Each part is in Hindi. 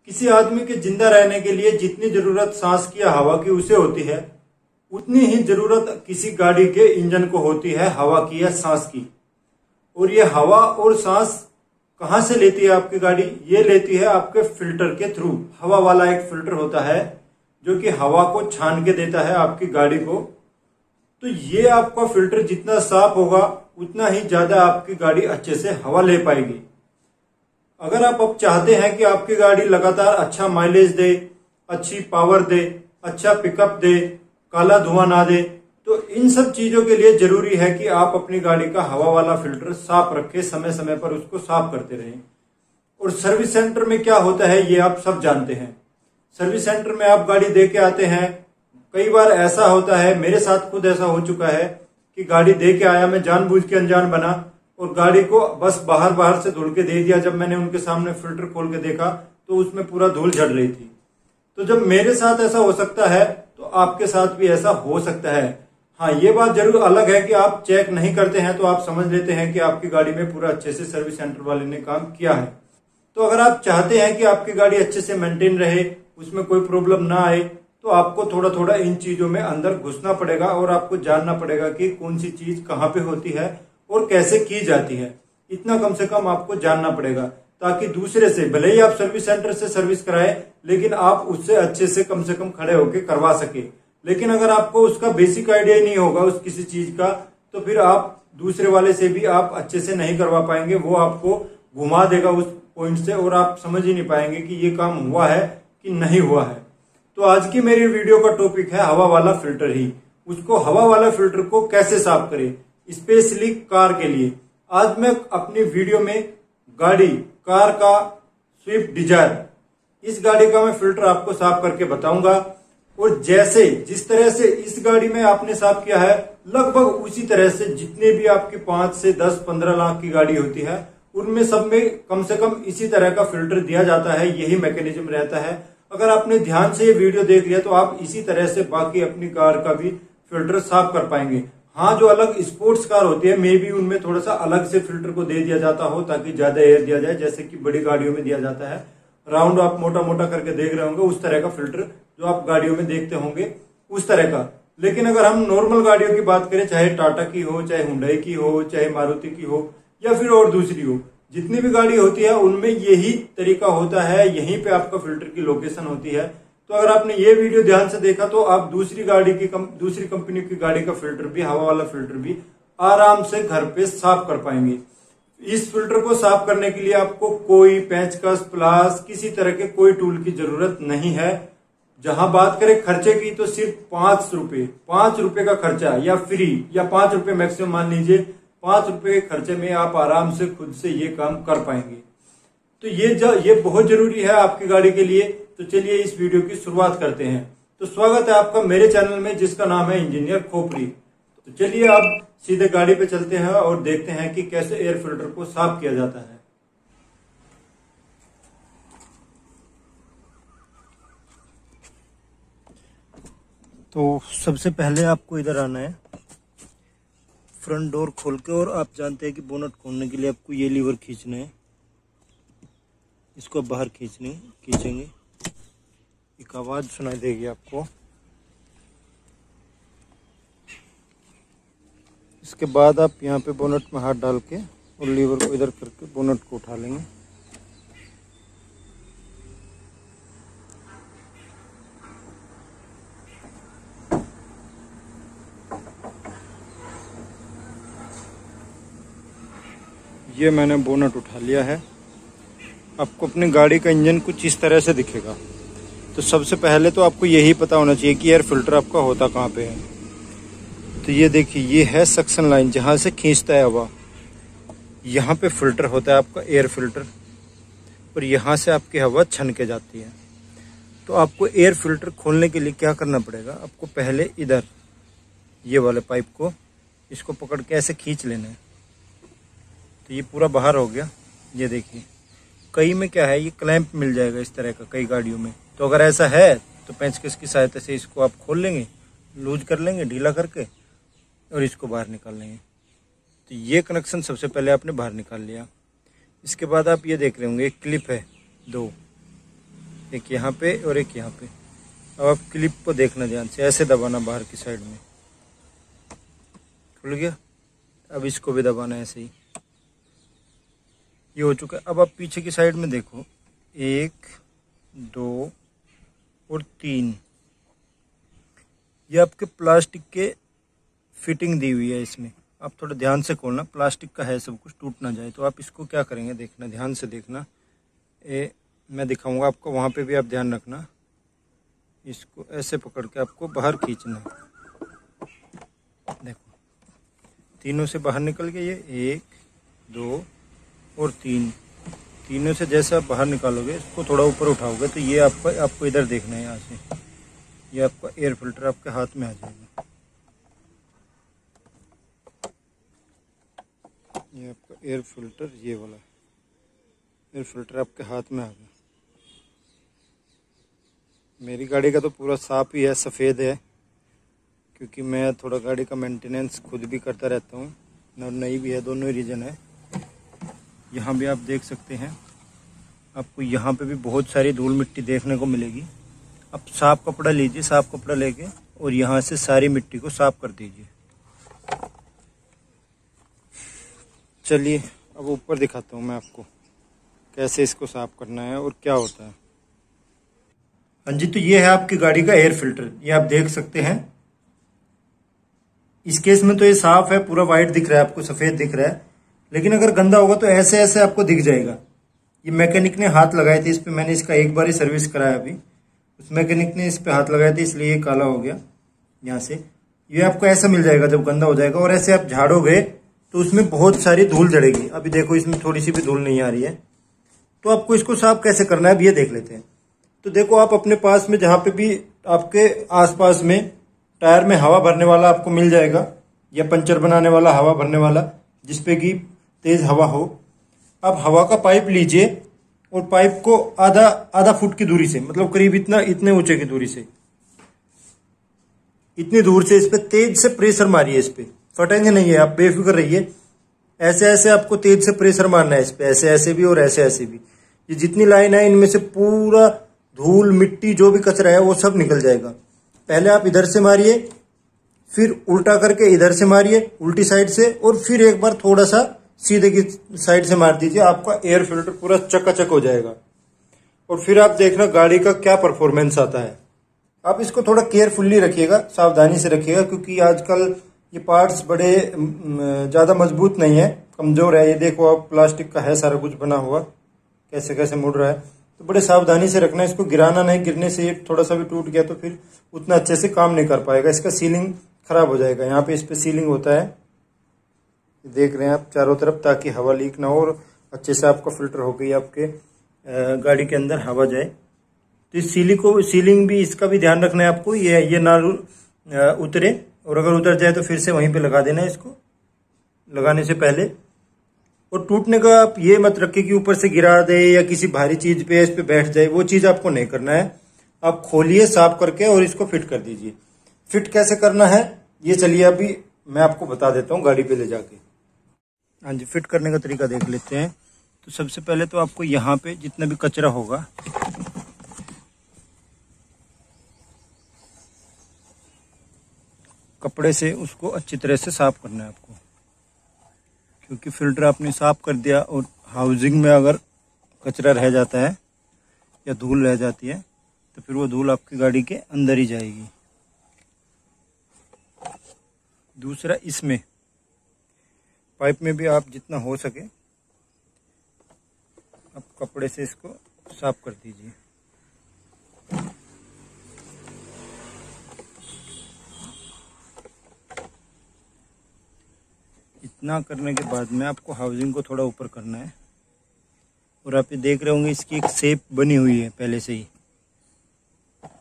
किसी आदमी के जिंदा रहने के लिए जितनी जरूरत सांस की या हवा की उसे होती है, उतनी ही जरूरत किसी गाड़ी के इंजन को होती है हवा की या सांस की। और ये हवा और सांस कहां से लेती है आपकी गाड़ी? ये लेती है आपके फिल्टर के थ्रू। हवा वाला एक फिल्टर होता है जो कि हवा को छान के देता है आपकी गाड़ी को। तो ये आपका फिल्टर जितना साफ होगा उतना ही ज्यादा आपकी गाड़ी अच्छे से हवा ले पाएगी। अगर आप अब चाहते हैं कि आपकी गाड़ी लगातार अच्छा माइलेज दे, अच्छी पावर दे, अच्छा पिकअप दे, काला धुआं ना दे, तो इन सब चीजों के लिए जरूरी है कि आप अपनी गाड़ी का हवा वाला फिल्टर साफ रखें, समय समय पर उसको साफ करते रहें। और सर्विस सेंटर में क्या होता है ये आप सब जानते हैं। सर्विस सेंटर में आप गाड़ी दे के आते हैं, कई बार ऐसा होता है, मेरे साथ खुद ऐसा हो चुका है कि गाड़ी दे के आया, मैं जानबूझ के अनजान बना और गाड़ी को बस बाहर से धुल के दे दिया। जब मैंने उनके सामने फिल्टर खोल के देखा तो उसमें पूरा धूल झड़ रही थी। तो जब मेरे साथ ऐसा हो सकता है तो आपके साथ भी ऐसा हो सकता है। हाँ, ये बात जरूर अलग है कि आप चेक नहीं करते हैं तो आप समझ लेते हैं कि आपकी गाड़ी में पूरा अच्छे से सर्विस सेंटर वाले ने काम किया है। तो अगर आप चाहते हैं कि आपकी गाड़ी अच्छे से मेंटेन रहे, उसमें कोई प्रॉब्लम ना आए, तो आपको थोड़ा थोड़ा इन चीजों में अंदर घुसना पड़ेगा और आपको जानना पड़ेगा कि कौन सी चीज कहाँ पे होती है और कैसे की जाती है। इतना कम से कम आपको जानना पड़ेगा, ताकि दूसरे से, भले ही आप सर्विस सेंटर से सर्विस कराएं, लेकिन आप उससे अच्छे से कम खड़े होकर करवा सके। लेकिन अगर आपको उसका बेसिक आइडिया ही नहीं होगा उस किसी चीज का, तो फिर आप दूसरे वाले से भी आप अच्छे से नहीं करवा पाएंगे। वो आपको घुमा देगा उस पॉइंट से और आप समझ ही नहीं पाएंगे कि ये काम हुआ है कि नहीं हुआ है। तो आज की मेरी वीडियो का टॉपिक है हवा वाला फिल्टर ही। उसको हवा वाला फिल्टर को कैसे साफ करें, स्पेशली कार के लिए। आज मैं अपनी वीडियो में कार का स्विफ्ट डिजायर, इस गाड़ी का मैं फिल्टर आपको साफ करके बताऊंगा। और जिस तरह से इस गाड़ी में आपने साफ किया है, लगभग उसी तरह से जितने भी आपकी 5 से 10-15 लाख की गाड़ी होती है उनमें सब में कम से कम इसी तरह का फिल्टर दिया जाता है। यही मैकेनिज्म रहता है। अगर आपने ध्यान से ये वीडियो देख लिया तो आप इसी तरह से बाकी अपनी कार का भी फिल्टर साफ कर पाएंगे। हाँ, जो अलग स्पोर्ट्स कार होती है मे बी उनमें थोड़ा सा अलग से फिल्टर को दे दिया जाता हो ताकि ज्यादा एयर दिया जाए, जैसे कि बड़ी गाड़ियों में दिया जाता है। राउंड आप मोटा मोटा करके देख रहे होंगे, उस तरह का फिल्टर जो आप गाड़ियों में देखते होंगे उस तरह का। लेकिन अगर हम नॉर्मल गाड़ियों की बात करें, चाहे टाटा की हो, चाहे हुंडई की हो, चाहे मारुति की हो या फिर और दूसरी हो, जितनी भी गाड़ी होती है उनमें यही तरीका होता है। यहीं पे आपका फिल्टर की लोकेशन होती है। तो अगर आपने ये वीडियो ध्यान से देखा तो आप दूसरी कंपनी की गाड़ी का फिल्टर भी, हवा वाला फिल्टर भी आराम से घर पे साफ कर पाएंगे। इस फिल्टर को साफ करने के लिए आपको कोई पेंचकस, प्लास, किसी तरह के कोई टूल की जरूरत नहीं है। जहां बात करें खर्चे की तो सिर्फ 5 रुपए का खर्चा या फ्री, या 5 रुपए मैक्सिमम मान लीजिए, 5 रुपए के खर्चे में आप आराम से खुद से ये काम कर पाएंगे। तो ये बहुत जरूरी है आपकी गाड़ी के लिए। तो चलिए इस वीडियो की शुरुआत करते हैं। तो स्वागत है आपका मेरे चैनल में जिसका नाम है इंजीनियर खोपड़ी। तो चलिए अब सीधे गाड़ी पे चलते हैं और देखते हैं कि कैसे एयर फिल्टर को साफ किया जाता है। तो सबसे पहले आपको इधर आना है, फ्रंट डोर खोल के, और आप जानते हैं कि बोनट खोलने के लिए आपको ये लीवर खींचना है। इसको बाहर खींचेंगे, एक आवाज सुनाई देगी आपको। इसके बाद आप यहाँ पे बोनट में हाथ डाल के और लीवर को इधर करके बोनट को उठा लेंगे। ये मैंने बोनट उठा लिया है। आपको अपनी गाड़ी का इंजन कुछ इस तरह से दिखेगा। तो सबसे पहले तो आपको यही पता होना चाहिए कि एयर फिल्टर आपका होता कहाँ पे है। तो ये देखिए, ये है सक्शन लाइन जहाँ से खींचता है हवा। यहाँ पे फिल्टर होता है आपका एयर फिल्टर, और यहाँ से आपकी हवा छन के जाती है। तो आपको एयर फिल्टर खोलने के लिए क्या करना पड़ेगा, आपको पहले इधर ये वाले पाइप को, इसको पकड़ के ऐसे खींच लेना है। तो ये पूरा बाहर हो गया। ये देखिए, कई में क्या है, ये क्लैंप मिल जाएगा इस तरह का कई गाड़ियों में। तो अगर ऐसा है तो पेंचकस की सहायता से इसको आप खोल लेंगे, लूज कर लेंगे ढीला करके, और इसको बाहर निकाल लेंगे। तो ये कनेक्शन सबसे पहले आपने बाहर निकाल लिया। इसके बाद आप ये देख रहे होंगे एक क्लिप है 2, एक यहाँ पे और एक यहाँ पे। अब आप क्लिप को देखना ध्यान से, ऐसे दबाना बाहर की साइड में, खुल गया। अब इसको भी दबाना है ऐसे ही, ये हो चुका है। अब आप पीछे की साइड में देखो, 1 2 और 3, ये आपके प्लास्टिक के फिटिंग दी हुई है इसमें। आप थोड़ा ध्यान से खोलना, प्लास्टिक का है सब कुछ, टूट ना जाए। तो आप इसको क्या करेंगे, देखना ध्यान से देखना, मैं दिखाऊंगा आपको, वहाँ पे भी आप ध्यान रखना। इसको ऐसे पकड़ के आपको बाहर खींचना है। देखो तीनों से बाहर निकल गए, ये 1 2 और 3, तीनों से जैसे आप बाहर निकालोगे, इसको थोड़ा ऊपर उठाओगे तो ये आपको इधर देखना है, यहाँ से ये आपका एयर फिल्टर आपके हाथ में आ जाएगा। ये आपका एयर फिल्टर, ये वाला एयर फिल्टर आपके हाथ में आ गया। मेरी गाड़ी का तो पूरा साफ ही है, सफ़ेद है, क्योंकि मैं थोड़ा गाड़ी का मेंटेनेंस खुद भी करता रहता हूँ, और नई भी है, दोनों ही रीज़न है। यहाँ भी आप देख सकते हैं, आपको यहाँ पे भी बहुत सारी धूल मिट्टी देखने को मिलेगी। अब साफ कपड़ा लीजिए, साफ कपड़ा लेके और यहाँ से सारी मिट्टी को साफ कर दीजिए। चलिए अब ऊपर दिखाता हूँ मैं आपको कैसे इसको साफ करना है और क्या होता है। हाँ जी, तो ये है आपकी गाड़ी का एयर फिल्टर, ये आप देख सकते हैं। इस केस में तो ये साफ है, पूरा वाइट दिख रहा है आपको, सफेद दिख रहा है, लेकिन अगर गंदा होगा तो ऐसे ऐसे आपको दिख जाएगा। ये मैकेनिक ने हाथ लगाए थे इस पे, मैंने इसका एक बार ही सर्विस कराया अभी, उस मैकेनिक ने इस पे हाथ लगाए थे, इसलिए ये काला हो गया यहाँ से। ये आपको ऐसा मिल जाएगा जब गंदा हो जाएगा, और ऐसे आप झाड़ोगे तो उसमें बहुत सारी धूल जड़ेगी। अभी देखो इसमें थोड़ी सी भी धूल नहीं आ रही है। तो आपको इसको साफ कैसे करना है अब ये देख लेते हैं। तो देखो आप अपने पास में जहाँ पे भी आपके आसपास में टायर में हवा भरने वाला आपको मिल जाएगा, या पंचर बनाने वाला हवा भरने वाला जिसपे कि तेज हवा हो, अब हवा का पाइप लीजिए और पाइप को आधा फुट की दूरी से, मतलब करीब इतने ऊंचे की दूरी से, इतनी दूर से इस पे तेज से प्रेशर मारिए। इस पे फटेंगे नहीं है, आप बेफिक्र रहिए। ऐसे ऐसे आपको तेज से प्रेशर मारना है इस पे, ऐसे ऐसे भी और ऐसे ऐसे भी। ये जितनी लाइन है इनमें से पूरा धूल मिट्टी जो भी कचरा है वो सब निकल जाएगा। पहले आप इधर से मारिए, फिर उल्टा करके इधर से मारिए उल्टी साइड से, और फिर एक बार थोड़ा सा सीधे की साइड से मार दीजिए, आपका एयर फिल्टर पूरा चकाचक हो जाएगा। और फिर आप देखना गाड़ी का क्या परफॉर्मेंस आता है। आप इसको थोड़ा केयरफुल्ली रखिएगा, सावधानी से रखिएगा, क्योंकि आजकल ये पार्ट्स बड़े ज़्यादा मजबूत नहीं है, कमज़ोर है। ये देखो आप, प्लास्टिक का है सारा कुछ बना हुआ, कैसे कैसे मुड़ रहा है। तो बड़े सावधानी से रखना, इसको गिराना नहीं, गिरने से ये थोड़ा सा भी टूट गया तो फिर उतना अच्छे से काम नहीं कर पाएगा, इसका सीलिंग खराब हो जाएगा। यहाँ पे इस पे सीलिंग होता है, देख रहे हैं आप चारों तरफ, ताकि हवा लीक ना हो और अच्छे से आपका फिल्टर हो गई, आपके गाड़ी के अंदर हवा जाए। तो इस सीलिंग भी, इसका भी ध्यान रखना है आपको, ये ना उतरे, और अगर उतर जाए तो फिर से वहीं पे लगा देना है इसको लगाने से पहले। और टूटने का आप ये मत रखिए कि ऊपर से गिरा दे या किसी भारी चीज पे इस पे बैठ जाए, वो चीज आपको नहीं करना है। आप खोलिए साफ करके और इसको फिट कर दीजिए। फिट कैसे करना है ये चलिए अभी मैं आपको बता देता हूँ गाड़ी पे ले जाके। हाँ जी, फिट करने का तरीका देख लेते हैं। तो सबसे पहले तो आपको यहाँ पे जितना भी कचरा होगा कपड़े से उसको अच्छी तरह से साफ करना है आपको, क्योंकि फिल्टर आपने साफ कर दिया और हाउसिंग में अगर कचरा रह जाता है या धूल रह जाती है तो फिर वो धूल आपकी गाड़ी के अंदर ही जाएगी। दूसरा, इसमें पाइप में भी आप जितना हो सके आप कपड़े से इसको साफ कर दीजिए। इतना करने के बाद में आपको हाउसिंग को थोड़ा ऊपर करना है। और आप ये देख रहे होंगे इसकी एक शेप बनी हुई है पहले से ही,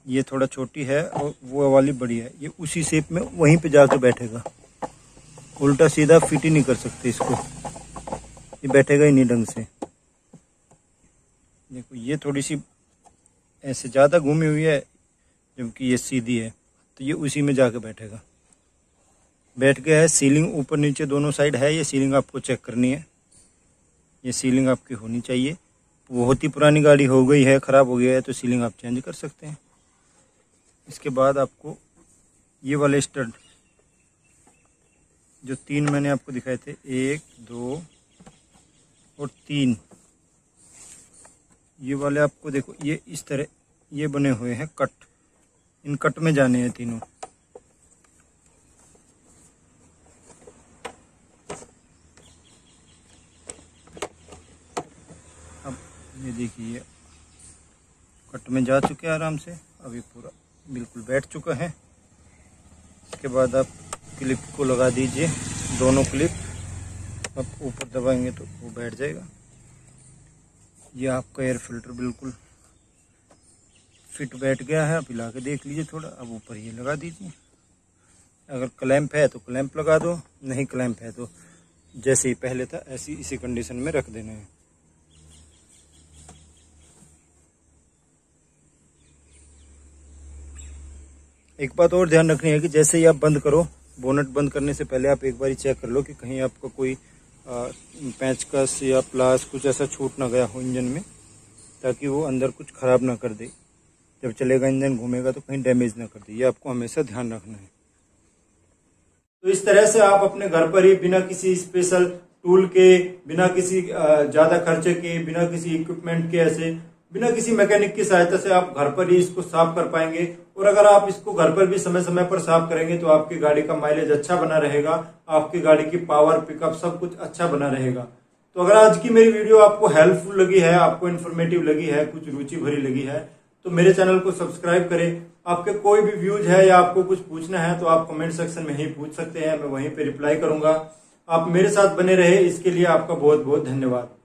ये थोड़ा छोटी है और वो वाली बड़ी है। ये उसी शेप में वहीं पे जाकर बैठेगा, उल्टा सीधा फिट ही नहीं कर सकते इसको, ये बैठेगा ही नहीं ढंग से। देखो ये थोड़ी सी ऐसे ज़्यादा घूमी हुई है जबकि ये सीधी है, तो ये उसी में जाके बैठेगा। बैठ गया है। सीलिंग ऊपर नीचे दोनों साइड है, ये सीलिंग आपको चेक करनी है, ये सीलिंग आपकी होनी चाहिए। बहुत ही पुरानी गाड़ी हो गई है, ख़राब हो गया है, तो सीलिंग आप चेंज कर सकते हैं। इसके बाद आपको ये वाले स्टड जो 3 मैंने आपको दिखाए थे, 1, 2 और 3, ये वाले आपको देखो ये इस तरह ये बने हुए हैं कट, इन कट में जाने हैं तीनों। अब ये देखिए कट में जा चुके हैं आराम से, अब ये पूरा बिल्कुल बैठ चुका है। इसके बाद आप क्लिप को लगा दीजिए, दोनों क्लिप, अब ऊपर दबाएंगे तो वो बैठ जाएगा। ये आपका एयर फिल्टर बिल्कुल फिट बैठ गया है। अब हिला के देख लीजिए थोड़ा। अब ऊपर ये लगा दीजिए, अगर क्लैंप है तो क्लैंप लगा दो, नहीं क्लैंप है तो जैसे ही पहले था ऐसी इसी कंडीशन में रख देना है। एक बात और ध्यान रखनी है कि जैसे ही आप बंद करो, बोनट बंद करने से पहले आप एक बार चेक कर लो कि कहीं आपका कोई पेंचकस या प्लास कुछ ऐसा छूट ना गया हो इंजन में, ताकि वो अंदर कुछ खराब ना कर दे। जब चलेगा इंजन घूमेगा तो कहीं डैमेज ना कर दे, ये आपको हमेशा ध्यान रखना है। तो इस तरह से आप अपने घर पर ही बिना किसी स्पेशल टूल के, बिना किसी ज्यादा खर्चे के, बिना किसी इक्विपमेंट के, ऐसे बिना किसी मैकेनिक की सहायता से आप घर पर ही इसको साफ कर पाएंगे। और अगर आप इसको घर पर भी समय समय पर साफ करेंगे तो आपकी गाड़ी का माइलेज अच्छा बना रहेगा, आपकी गाड़ी की पावर, पिकअप सब कुछ अच्छा बना रहेगा। तो अगर आज की मेरी वीडियो आपको हेल्पफुल लगी है, आपको इन्फॉर्मेटिव लगी है, कुछ रुचि भरी लगी है, तो मेरे चैनल को सब्सक्राइब करें। आपके कोई भी व्यूज है या आपको कुछ पूछना है तो आप कमेंट सेक्शन में ही पूछ सकते हैं, मैं वहीं पे रिप्लाई करूंगा। आप मेरे साथ बने रहे, इसके लिए आपका बहुत बहुत धन्यवाद।